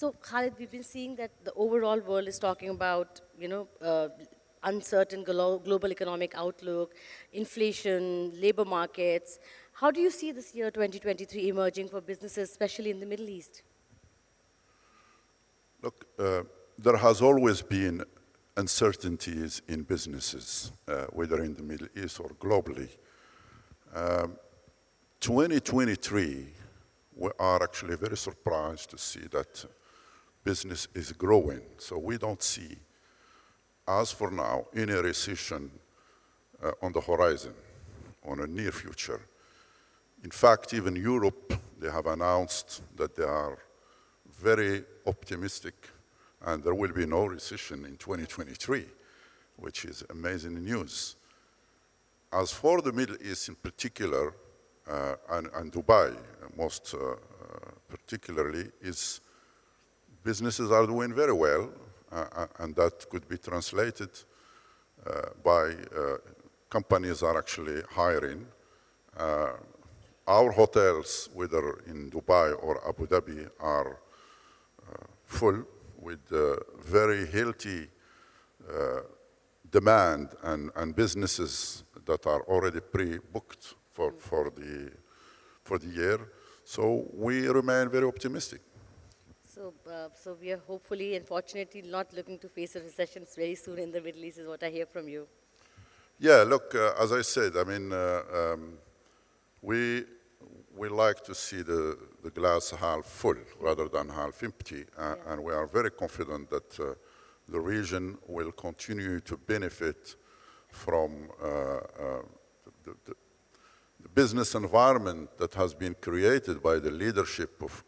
So, Khalid, we've been seeing that the overall world is talking about, uncertain global economic outlook, inflation, labor markets. How do you see this year 2023 emerging for businesses, especially in the Middle East? Look, there has always been uncertainties in businesses, whether in the Middle East or globally. 2023, we are actually very surprised to see that business is growing. So we don't see, as for now, any recession on the horizon, on a near future. In fact, even Europe, they have announced that they are very optimistic and there will be no recession in 2023, which is amazing news. As for the Middle East in particular, and Dubai most particularly, is businesses are doing very well, and that could be translated by companies are actually hiring. Our hotels, whether in Dubai or Abu Dhabi, are full with very healthy demand and businesses that are already pre-booked for the year. So we remain very optimistic. So we are hopefully and fortunately not looking to face a recession very soon in the Middle East, is what I hear from you. Yeah, look, as I said, I mean, we like to see the glass half full rather than half empty, and we are very confident that the region will continue to benefit from the business environment that has been created by the leadership of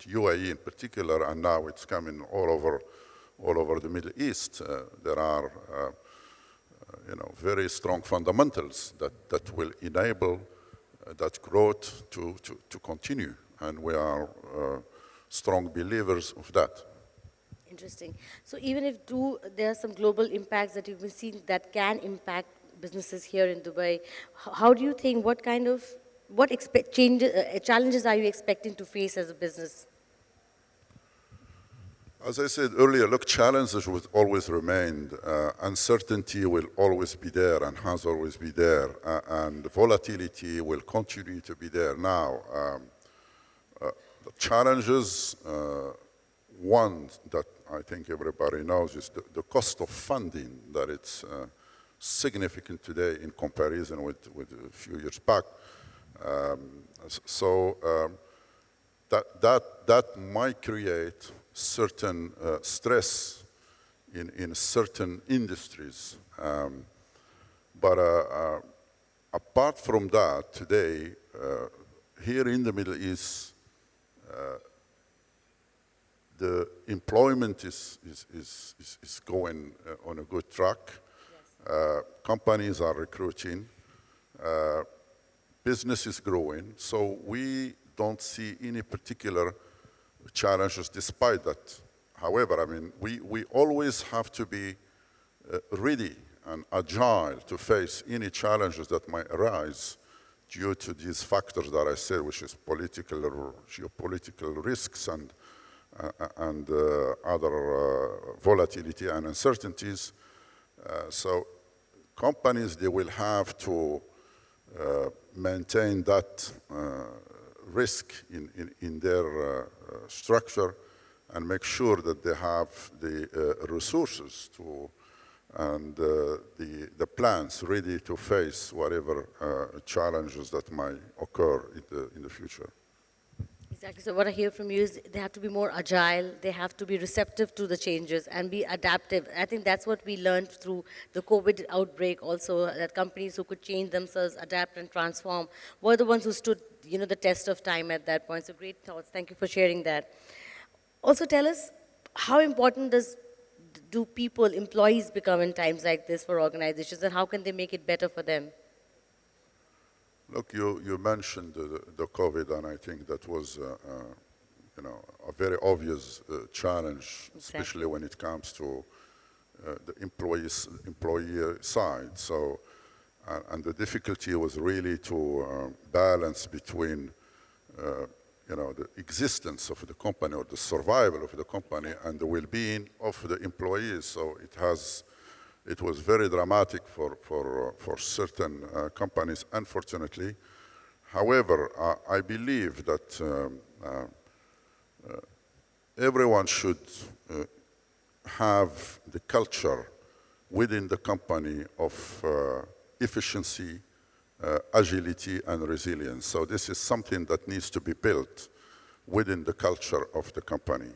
UAE in particular, and now it's coming all over the Middle East. There are very strong fundamentals that will enable that growth to continue, and we are strong believers of that. Interesting. So even if there are some global impacts that you've been seeing that can impact businesses here in Dubai, how do you think, what challenges are you expecting to face as a business? As I said earlier, look, challenges will always remain. Uncertainty will always be there and has always been there, and volatility will continue to be there now. The challenges, one that I think everybody knows is the cost of funding, that it's significant today in comparison with a few years back. That might create certain stress in certain industries. But apart from that, today, here in the Middle East, the employment is going on a good track. Yes. Companies are recruiting. Business is growing. So we don't see any particular challenges despite that. However, I mean, we always have to be ready and agile to face any challenges that might arise due to these factors that I said, which is political or geopolitical risks and other volatility and uncertainties. So companies, they will have to maintain that risk in their structure and make sure that they have the resources and the plans ready to face whatever challenges that might occur in the future. Exactly. So what I hear from you is they have to be more agile, they have to be receptive to the changes and be adaptive. I think that's what we learned through the COVID outbreak also, that companies who could change themselves, adapt and transform were the ones who stood, the test of time at that point. So great thoughts. Thank you for sharing that. Also tell us, how important do employees become in times like this for organizations, and how can they make it better for them? Look, you mentioned the COVID, and I think that was, a very obvious challenge, exactly, especially when it comes to the employee side. So, and the difficulty was really to balance between, the existence of the company or the survival of the company and the well-being of the employees. So it was very dramatic for certain companies, unfortunately. However, I believe that everyone should have the culture within the company of efficiency, agility, and resilience. So this is something that needs to be built within the culture of the company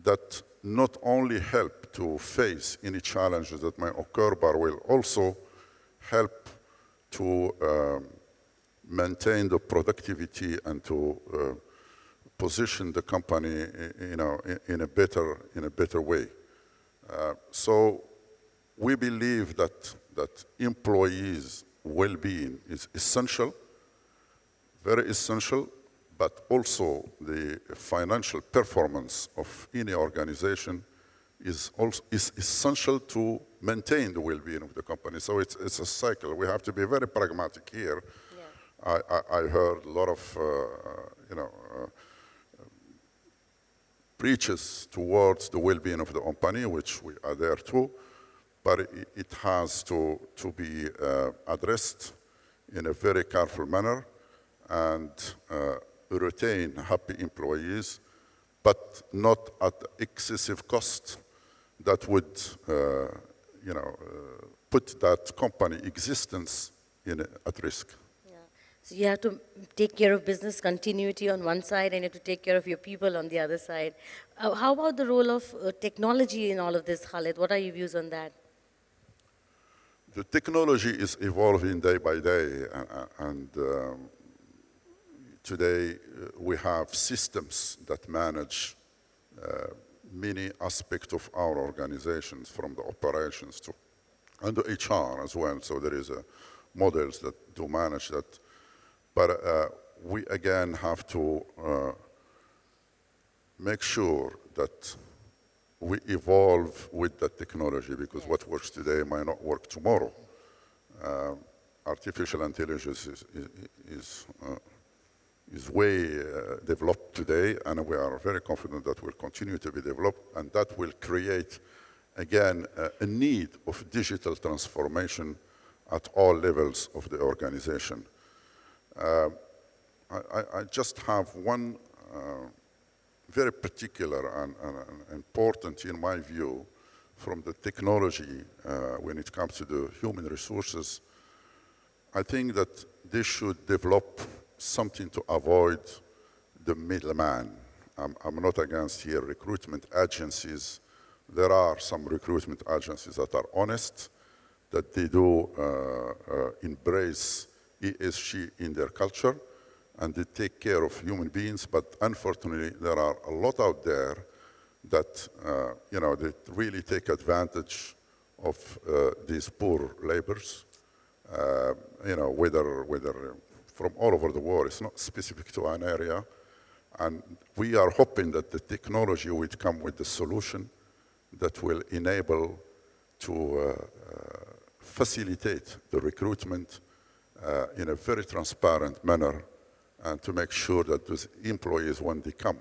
that not only help to face any challenges that might occur, but will also help to maintain the productivity and to position the company, in a better way. So we believe that employees' well-being is essential, very essential, but also the financial performance of any organization is essential to maintain the well-being of the company. So it's a cycle. We have to be very pragmatic here. Yeah. I heard a lot of preaches towards the well-being of the company, which we are there too, but it has to be addressed in a very careful manner and retain happy employees, but not at excessive cost that would put that company existence at risk. So you have to take care of business continuity on one side and you have to take care of your people on the other side. How about the role of technology in all of this, Khalid? What are your views on that? The technology is evolving day by day, and today we have systems that manage many aspects of our organizations, from the operations to and the HR as well. So there is models that do manage that. But we again have to make sure that we evolve with that technology, because what works today might not work tomorrow. Artificial intelligence is way developed today, and we are very confident that will continue to be developed, and that will create, again, a need of digital transformation at all levels of the organization. I just have one very particular and important, in my view, from the technology when it comes to the human resources. I think that they should develop something to avoid the middleman. I'm not against here recruitment agencies. There are some recruitment agencies that are honest, that they do embrace ESG in their culture, and they take care of human beings. But unfortunately, there are a lot out there that they really take advantage of these poor laborers. Whether from all over the world, it's not specific to an area. And we are hoping that the technology will come with the solution that will enable to facilitate the recruitment in a very transparent manner, and to make sure that those employees, when they come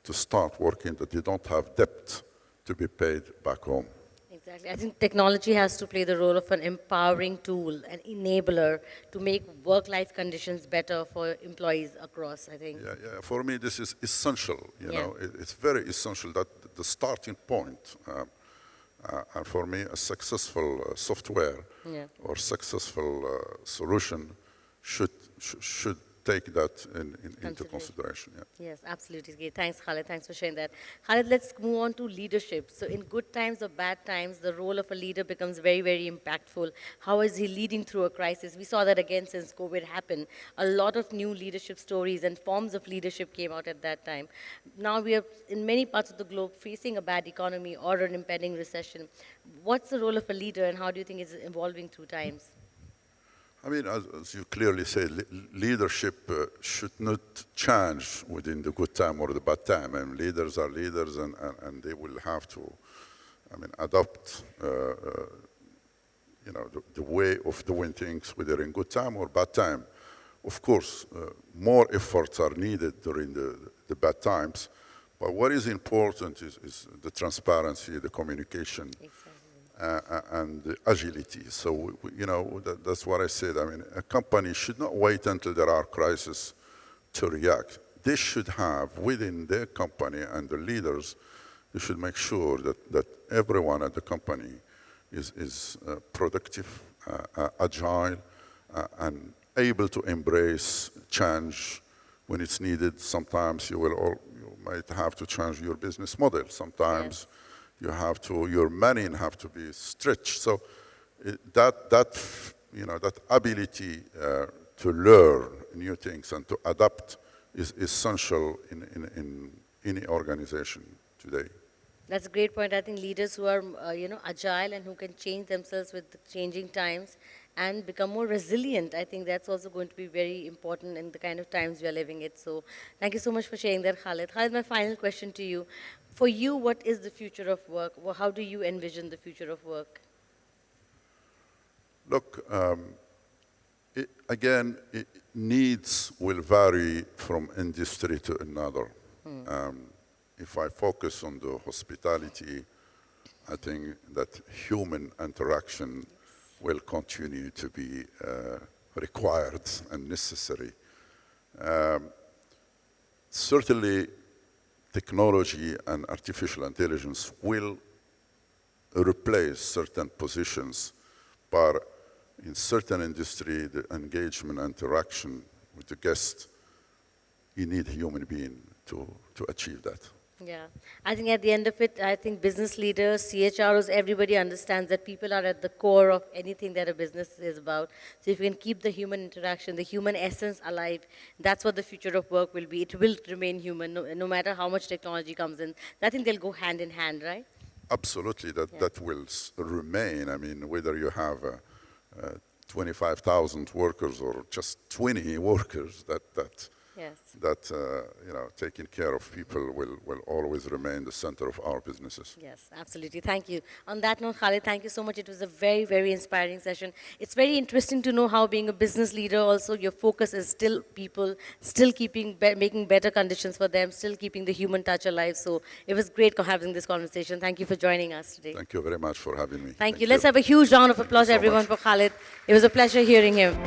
to start working, that they don't have debt to be paid back home. Exactly. I think technology has to play the role of an empowering tool, an enabler to make work-life conditions better for employees across, I think. Yeah. For me, this is essential. It's very essential that the starting point, and for me, a successful software or successful solution should take that into consideration. Yeah. Yes, absolutely. Okay. Thanks, Khalid. Thanks for sharing that. Khalid, let's move on to leadership. So in good times or bad times, the role of a leader becomes very, very impactful. How is he leading through a crisis? We saw that again since COVID happened. A lot of new leadership stories and forms of leadership came out at that time. Now we are, in many parts of the globe, facing a bad economy or an impending recession. What's the role of a leader, and how do you think it's evolving through times? I mean, as you clearly say, leadership should not change within the good time or the bad time. And leaders are leaders, and they will have to, adopt, the way of doing things, whether in good time or bad time. Of course, more efforts are needed during the bad times, but what is important is the transparency, the communication, and the agility. So, that's what I said. I mean, a company should not wait until there are crises to react. They should have within their company and the leaders, they should make sure that everyone at the company is productive, agile, and able to embrace change when it's needed. Sometimes you might have to change your business model. Sometimes your money have to be stretched. So that ability to learn new things and to adapt is essential in any organization today. That's a great point. I think leaders who are, agile and who can change themselves with the changing times and become more resilient, I think that's also going to be very important in the kind of times we are living in. So thank you so much for sharing that, Khalid. Khalid, my final question to you. For you, what is the future of work? How do you envision the future of work? Look, needs will vary from industry to another. If I focus on the hospitality, I think that human interaction will continue to be required and necessary. Certainly, technology and artificial intelligence will replace certain positions, but in certain industry, the engagement, interaction with the guest, you need a human being to achieve that. Yeah, I think at the end of it, I think business leaders, CHROs, everybody understands that people are at the core of anything that a business is about. So if you can keep the human interaction, the human essence alive, that's what the future of work will be. It will remain human, no matter how much technology comes in. I think they'll go hand in hand, right? Absolutely, that will remain. I mean, whether you have 25,000 workers or just 20 workers, taking care of people will always remain the center of our businesses. Yes, absolutely. Thank you. On that note, Khalid, thank you so much. It was a very, very inspiring session. It's very interesting to know how being a business leader also, your focus is still people, still making better conditions for them, still keeping the human touch alive. So it was great having this conversation. Thank you for joining us today. Thank you very much for having me. Thank you. Let's have a huge round of applause, everyone, for Khalid. It was a pleasure hearing him.